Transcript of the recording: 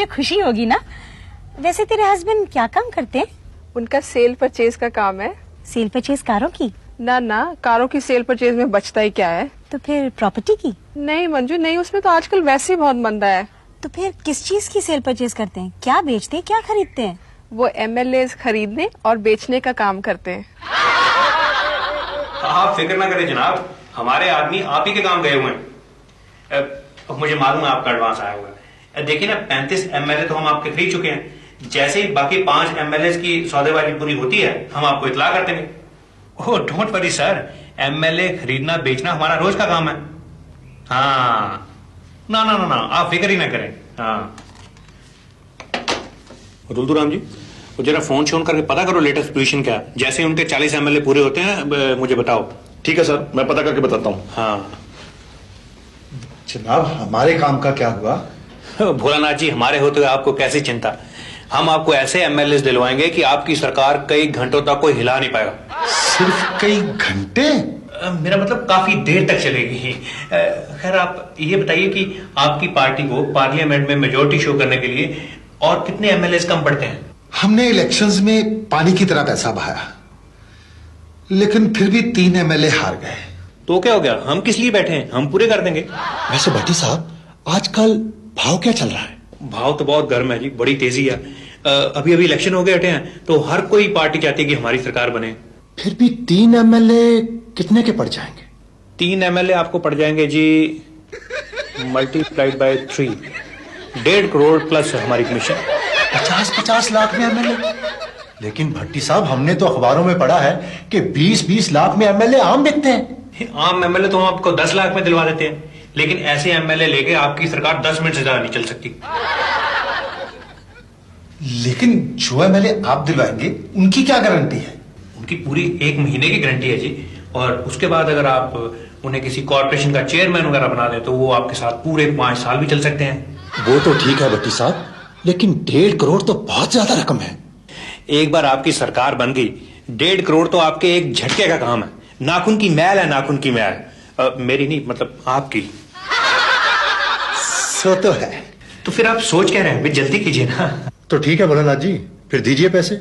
तुझे खुशी होगी ना। वैसे तेरे हस्बैंड क्या काम करते हैं? उनका सेल परचेज का काम है। सेल परचेज कारों की? ना, कारों की सेल परचेज में बचता ही क्या है। तो फिर प्रॉपर्टी की? नहीं मंजू नहीं, उसमें तो आजकल वैसे ही बहुत मंदा है। तो फिर किस चीज की सेल परचेज करते हैं? क्या बेचते हैं, क्या खरीदते हैं? वो MLAs खरीदने और बेचने का काम करते हैं। आप फिक्र ना करें जनाब, हमारे आदमी आप ही के काम गए हुए हैं। अब मुझे मालूम है आपका एडवांस आया हुआ है। देखिए ना, 35 MLA तो हम आपके खरीद चुके हैं। जैसे ही बाकी 5 MLAs की सौदेबाजी पूरी होती है हम आपको इतला कर देंगे। Oh don't worry sir, MLA खरीदना बेचना हमारा रोज का काम है। हाँ ना आप फिक्र ही ना करें। हाँ रुलदुराम जी, वो जरा फोन शोन करके पता करो लेटेस्ट पोजीशन क्या है। जैसे ही उनके 40 MLA पूरे होते हैं मुझे बताओ। ठीक है सर, मैं पता करके बताता हूँ। हाँ जनाब, हमारे काम का क्या हुआ? भोलानाथ जी, हमारे होते हुए आपको कैसी चिंता। हम आपको ऐसे MLAs दिलवाएंगे कि आपकी सरकार कई घंटों तक कोई हिला नहीं पाएगा। सिर्फ कई घंटे? मेरा मतलब काफी देर तक चलेगी। खैर आप ये बताइए कि आपकी पार्टी को पार्लियामेंट में मेजोरिटी शो करने के लिए और कितने MLAs कम पड़ते हैं? हमने इलेक्शंस में पानी की तरह पैसा बहाया, लेकिन फिर भी 3 MLA हार गए। तो क्या हो गया, हम किस लिए बैठे हैं, हम पूरे कर देंगे। वैसे भट्टी साहब, आजकल भाव क्या चल रहा है? भाव तो बहुत गर्म है जी, बड़ी तेजी है। अभी इलेक्शन हो गए हटे हैं तो हर कोई पार्टी चाहती है कि हमारी सरकार बने। फिर भी 3 MLA कितने के पड़ जाएंगे? 3 MLA आपको पड़ जाएंगे जी मल्टीप्लाइड बाय 3, 1.5 करोड़ प्लस हमारी कमीशन। 50-50 लाख में MLA? लेकिन भट्टी साहब, हमने तो अखबारों में पढ़ा है कि 20-20 लाख में MLA आम बिकते हैं। आम MLA तो हम आपको 10 लाख में दिलवा देते हैं, लेकिन ऐसे MLA लेके आपकी सरकार 10 मिनट से ज्यादा नहीं चल सकती। लेकिन जो MLA आप दिलवाएंगे उनकी क्या गारंटी है? उनकी पूरी 1 महीने की गारंटी है जी, और उसके बाद अगर आप उन्हें किसी कॉर्पोरेशन का चेयरमैन वगैरह बना दें तो वो आपके साथ पूरे 5 साल भी चल सकते हैं। वो तो ठीक है भट्टी साहब, लेकिन 1.5 करोड़ तो बहुत ज्यादा रकम है। एक बार आपकी सरकार बन गई, 1.5 करोड़ तो आपके एक झटके का काम है। नाखून की मैल है, नाखून की मैल। मेरी नहीं, मतलब आपकी। सो तो है। तो फिर आप सोच क्या रहे हैं, जल्दी कीजिए ना। तो ठीक है भोलानाथ जी, फिर दीजिए पैसे।